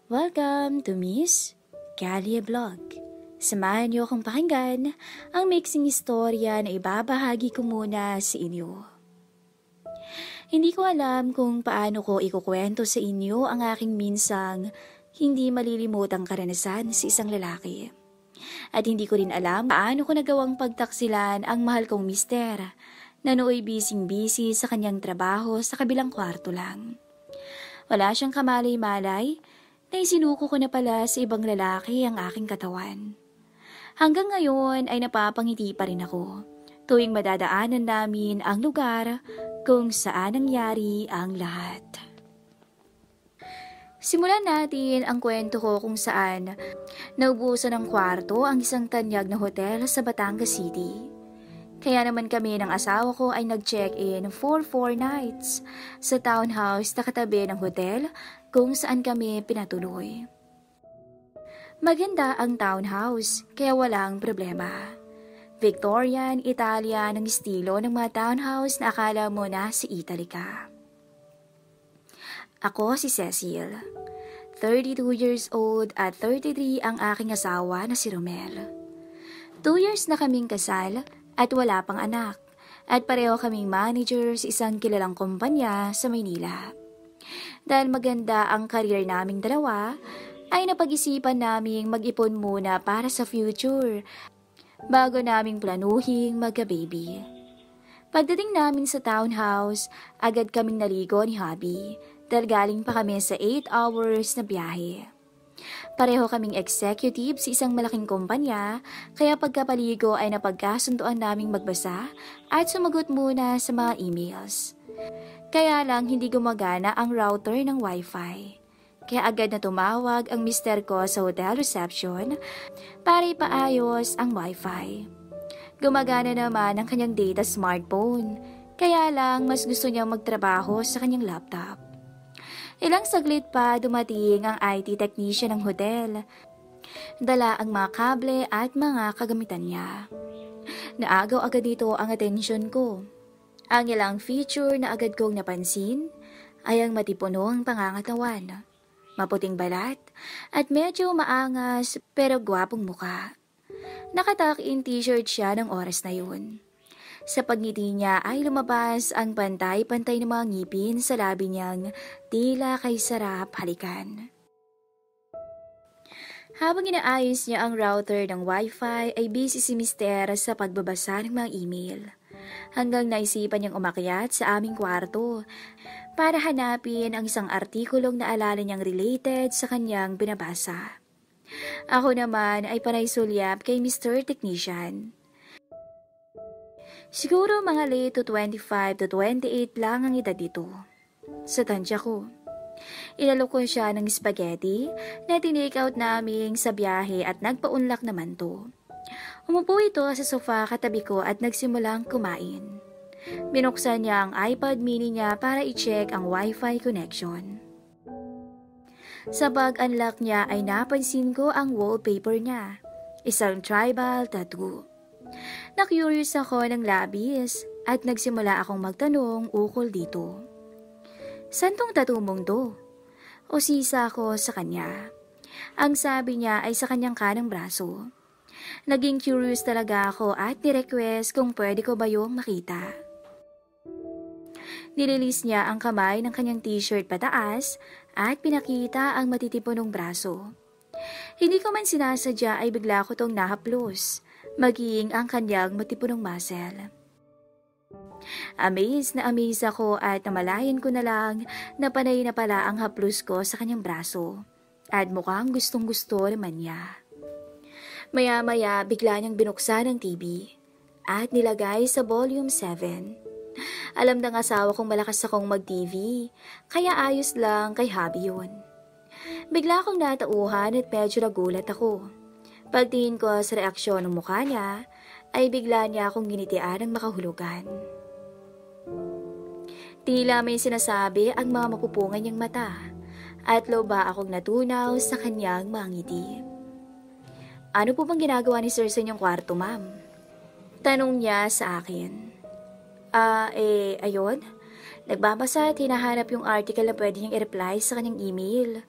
Welcome to Miss Galia Vlog. Samahan niyo akong pakinggan ang mixing istorya na ibabahagi ko muna sa inyo. Hindi ko alam kung paano ko ikukwento sa inyo ang aking minsang hindi malilimutang karanasan sa isang lalaki. At hindi ko rin alam paano ko nagawang pagtaksilan ang mahal kong mister na nooy busy sa kanyang trabaho sa kabilang kwarto lang. Wala siyang kamalay-malay na isinuko ko na pala sa ibang lalaki ang aking katawan. Hanggang ngayon ay napapangiti pa rin ako tuwing madadaanan namin ang lugar kung saan nangyari ang lahat. Simulan natin ang kwento ko kung saan naubusan ng kwarto ang isang tanyag na hotel sa Batangas City. Kaya naman kami ng asawa ko ay nag-check-in for 4 nights sa townhouse na katabi ng hotel kung saan kami pinatuloy. Maganda ang townhouse kaya walang problema. Victorian, Italian ang estilo ng mga townhouse na akala mo na si Italy ka. Ako si Cecil, 32 years old at 33 ang aking asawa na si Romel. 2 years na kaming kasal at wala pang anak at pareho kaming manager sa isang kilalang kumpanya sa Maynila. Dahil maganda ang career naming dalawa, ay napag-isipan naming mag-ipon muna para sa future bago naming planuhing magka-baby. Pagdating namin sa townhouse, agad kaming naligo ni hubby dahil galing pa kami sa 8 hours na biyahe. Pareho kaming executive sa isang malaking kumpanya, kaya pagkapaligo ay napagkasunduan naming magbasa at sumagot muna sa mga emails. Kaya lang hindi gumagana ang router ng wifi. Kaya agad na tumawag ang mister ko sa hotel reception para ipaayos ang wifi. Gumagana naman ang kanyang data smartphone, kaya lang mas gusto niyang magtrabaho sa kanyang laptop. Ilang saglit pa dumating ang IT technician ng hotel. Dala ang mga kable at mga kagamitan niya. Naagaw agad dito ang atensyon ko. Ang ilang feature na agad kong napansin ay ang matipunong pangangatawan, maputing balat at medyo maangas pero gwapong muka. Nakatuck-in t-shirt siya ng oras na yun. Sa pagngiti niya ay lumabas ang pantay-pantay ng mga ngipin sa labi niyang tila kay sarap halikan. Habang inaayos niya ang router ng wifi ay busy si mister sa pagbabasa ng mga email. Hanggang naisipan niyang umakyat sa aming kwarto para hanapin ang isang artikulong naalala niyang related sa kanyang binabasa. Ako naman ay panay sulyap kay Mr. Technician. Siguro mga late to 25 to 28 lang ang edad dito. Sa tansya ko. Inalok ko siya ng spaghetti na tinake out namin sa biyahe at nagpaunlak naman to. Umupo ito sa sofa katabi ko at nagsimulang kumain. Binuksan niya ang iPad mini niya para i-check ang wifi connection. Sa pag-unlock niya ay napansin ko ang wallpaper niya. Isang tribal tattoo. Na-curious ako ng labis at nagsimula akong magtanong ukol dito. San tong tattoo mong to? O sisa ko sa kanya. Ang sabi niya ay sa kanyang kanang braso. Naging curious talaga ako at ni-request kung pwede ko ba yung makita. Nililis niya ang kamay ng kanyang t-shirt pataas at pinakita ang matitipunong braso. Hindi ko man sinasadya ay bigla ko tong nahaplos, maging ang kanyang matipunong muscle. Amazed na amazed ako at namalayan ko na lang na panay na pala ang haplos ko sa kanyang braso at mukhang gustong gusto naman niya. Maya-maya bigla niyang binuksan ang TV at nilagay sa volume 7. Alam ng asawa kong malakas akong mag-TV, kaya ayos lang kay hubby yun. Bigla akong natauhan at medyo nagulat ako. Pagtingin ko sa reaksyon ng mukha niya, ay bigla niya akong ginitian ng makahulugan. Tila may sinasabi ang mga mapupungan niyang mata, at loba akong natunaw sa kanyang mga ngiti. Ano po bang ginagawa ni Sir sa inyong kwarto, ma'am? Tanong niya sa akin. Ayun. Nagbabasa at hinahanap yung article na pwede niyang i-reply sa kanyang email.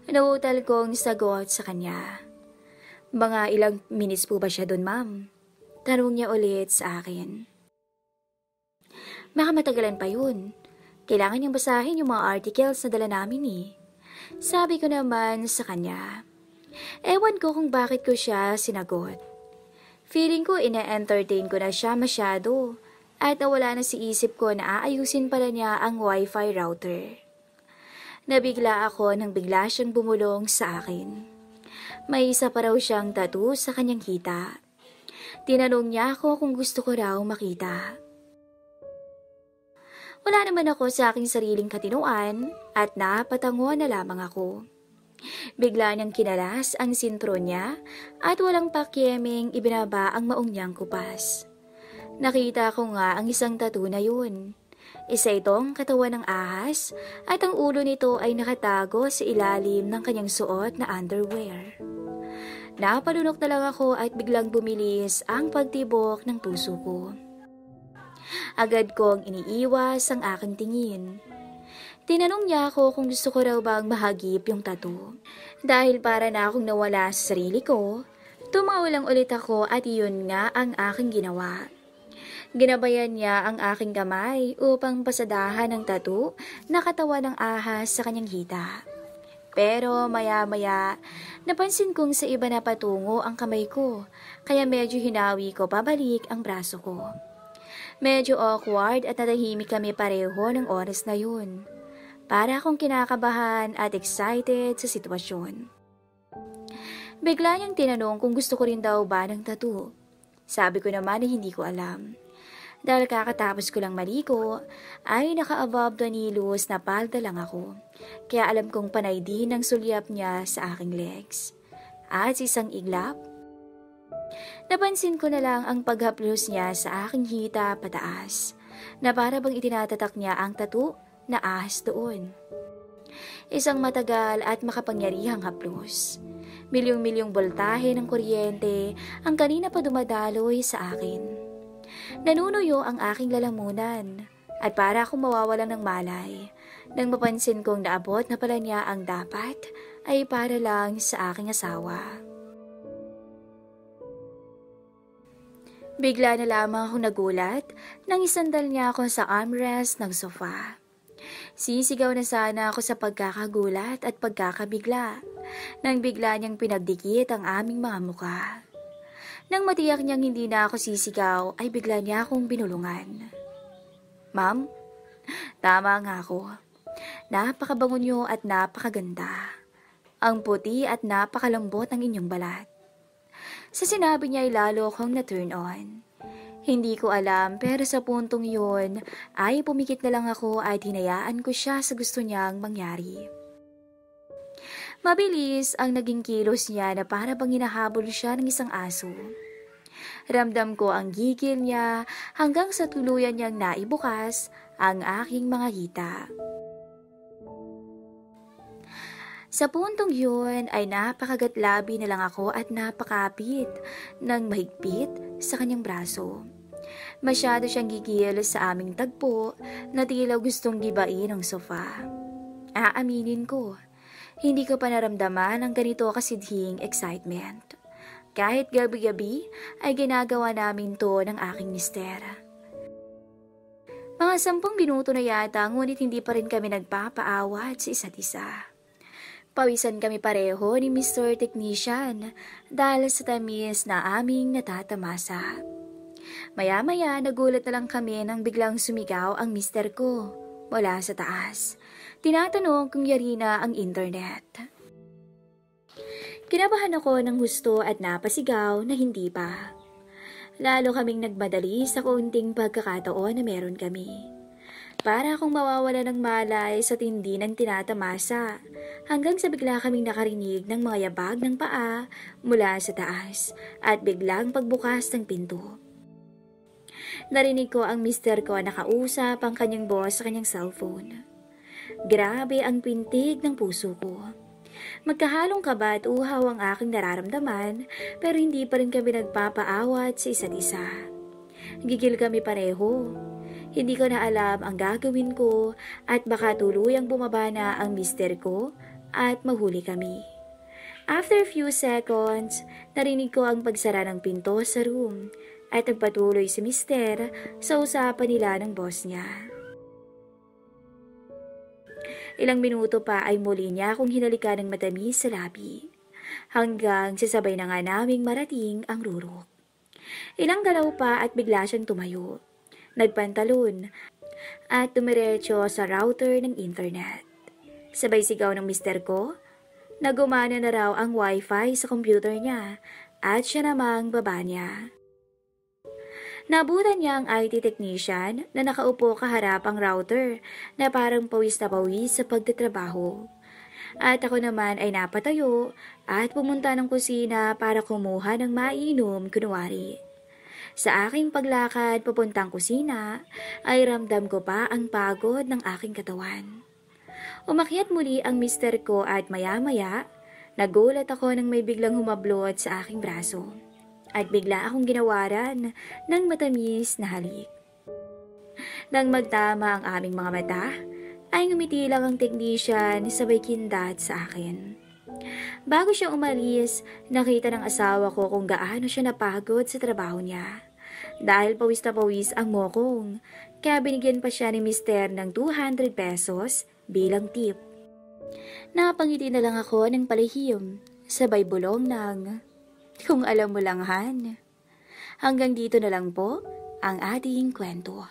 Nauutal kong sagot sa kanya. Mga ilang minutes po ba siya doon, ma'am? Tanong niya ulit sa akin. Baka matagalan pa yun. Kailangan niyang basahin yung mga articles na dala namin eh. Sabi ko naman sa kanya. Ewan ko kung bakit ko siya sinagot. Feeling ko ina-entertain ko na siya masyado at nawala na si isip ko na aayusin pala niya ang wifi router. Nabigla ako nang bigla siyang bumulong sa akin. May isa pa raw siyang tattoo sa kanyang hita. Tinanong niya ako kung gusto ko raw makita. Wala naman ako sa aking sariling katinuan at napatango na lamang ako. Bigla niyang kinalas ang sintro niya at walang pakieming ibinaba ang maong niyang kupas. Nakita ko nga ang isang tattoo na yun. Isa itong katawan ng ahas at ang ulo nito ay nakatago sa ilalim ng kanyang suot na underwear. Napalunok na lang ako at biglang bumilis ang pagtibok ng puso ko. Agad kong iniiwas ang aking tingin. Tinanong niya ako kung gusto ko raw bang mahagip yung tattoo. Dahil para na akong nawala sa sarili ko, tumawa lang ulit ako at iyon nga ang aking ginawa. Ginabayan niya ang aking kamay upang pasadahan ng tattoo na katawan ng ahas sa kanyang hita. Pero maya-maya, napansin kong sa iba na patungo ang kamay ko, kaya medyo hinawi ko pabalik ang braso ko. Medyo awkward at natahimik kami pareho ng oras na yun. Para akong kinakabahan at excited sa sitwasyon. Bigla niyang tinanong kung gusto ko rin daw ba ng tattoo. Sabi ko naman na hindi ko alam. Dahil kakatapos ko lang maligo, ay naka-above the nilos na palda lang ako. Kaya alam kong panay din ang sulyap niya sa aking legs. At sa isang iglap, napansin ko na lang ang paghaplos niya sa aking hita pataas, na para bang itinatatak niya ang tattoo na ahas doon. Isang matagal at makapangyarihang haplos. Milyong-milyong boltahe ng kuryente ang kanina pa dumadaloy sa akin. Nanunuyo ang aking lalamunan at para akong mawawalan ng malay nang mapansin kong naabot na pala niya ang dapat ay para lang sa aking asawa. Bigla na lamang akong nagulat nang isandal niya ako sa armrest ng sofa. Sisigaw na sana ako sa pagkakagulat at pagkakabigla nang bigla niyang pinagdikit ang aming mga muka. Nang matiyak niyang hindi na ako sisigaw ay bigla niya akong binulungan. Ma'am, tama nga ako. Napakabango niyo at napakaganda. Ang puti at napakalambot ng inyong balat. Sa sinabi niya ay lalo akong na-turn on. Hindi ko alam pero sa puntong yun ay pumikit na lang ako at hinayaan ko siya sa gusto niyang mangyari. Mabilis ang naging kilos niya na para bang hinahabol siya ng isang aso. Ramdam ko ang gigil niya hanggang sa tuluyan niyang naibukas ang aking mga hita. Sa puntong yun ay napakagatlabi na lang ako at napakapit ng mahigpit sa kanyang braso. Masyado siyang gigil sa aming tagpo na tila gustong gibain ang sofa. Aaminin ko, hindi ko pa naramdaman ang ganito kasidhing excitement. Kahit gabi-gabi ay ginagawa namin to ng aking mister. Mga 10 minuto na yata ngunit hindi pa rin kami nagpapaawat sa isa't isa. Pawisan kami pareho ni Mr. Technician dahil sa tamis na aming natatamasa. Maya-maya nagulat na lang kami nang biglang sumigaw ang mister ko mula sa taas. Tinatanong kung yari na ang internet. Kinabahan ako ng husto at napasigaw na hindi pa. Lalo kaming nagmadali sa kaunting pagkakataon na meron kami. Para akong mawawala ng malay sa tindi ng tinatamasa hanggang sa bigla kaming nakarinig ng mga yabag ng paa mula sa taas at biglang pagbukas ng pinto. Narinig ko ang mister ko nakausap ang kanyang boss sa kanyang cellphone. Grabe ang pintig ng puso ko. Magkahalong kaba at uhaw ang aking nararamdaman pero hindi pa rin kami nagpapaawat sa isa't isa. Gigil kami pareho. Hindi ko na alam ang gagawin ko at baka tuluyang bumaba na ang mister ko at mahuli kami. After a few seconds, narinig ko ang pagsara ng pinto sa room at nagpatuloy si Mister sa usapan nila ng boss niya. Ilang minuto pa ay muli niya akong hinalikan ng matamis sa labi, hanggang sasabay na nga naming marating ang rurok. Ilang galaw pa at bigla siyang tumayo, nagpantalon at dumiretso sa router ng internet. Sabay sigaw ng mister ko, na gumana na raw ang wifi sa computer niya at siya namang baba niya. Nabutan niya ang IT technician na nakaupo kaharap ang router na parang pawis na pawis sa pagtatrabaho. At ako naman ay napatayo at pumunta ng kusina para kumuha ng mainom kunwari. Sa aking paglakad papuntang kusina ay ramdam ko pa ang pagod ng aking katawan. Umakyat muli ang mister ko at maya-maya, nagulat ako nang may biglang humablot sa aking braso. At bigla akong ginawaran ng matamis na halik. Nang magtama ang aming mga mata, ay ngumiti lang ang technician sabay kindat sa akin. Bago siya umalis, nakita ng asawa ko kung gaano siya napagod sa trabaho niya. Dahil pawis na pawis ang mokong, kaya binigyan pa siya ni mister ng 200 pesos bilang tip. Napangiti na lang ako ng palihim, sabay bulong ng, kung alam mo lang Han. Hanggang dito na lang po ang ating kwento.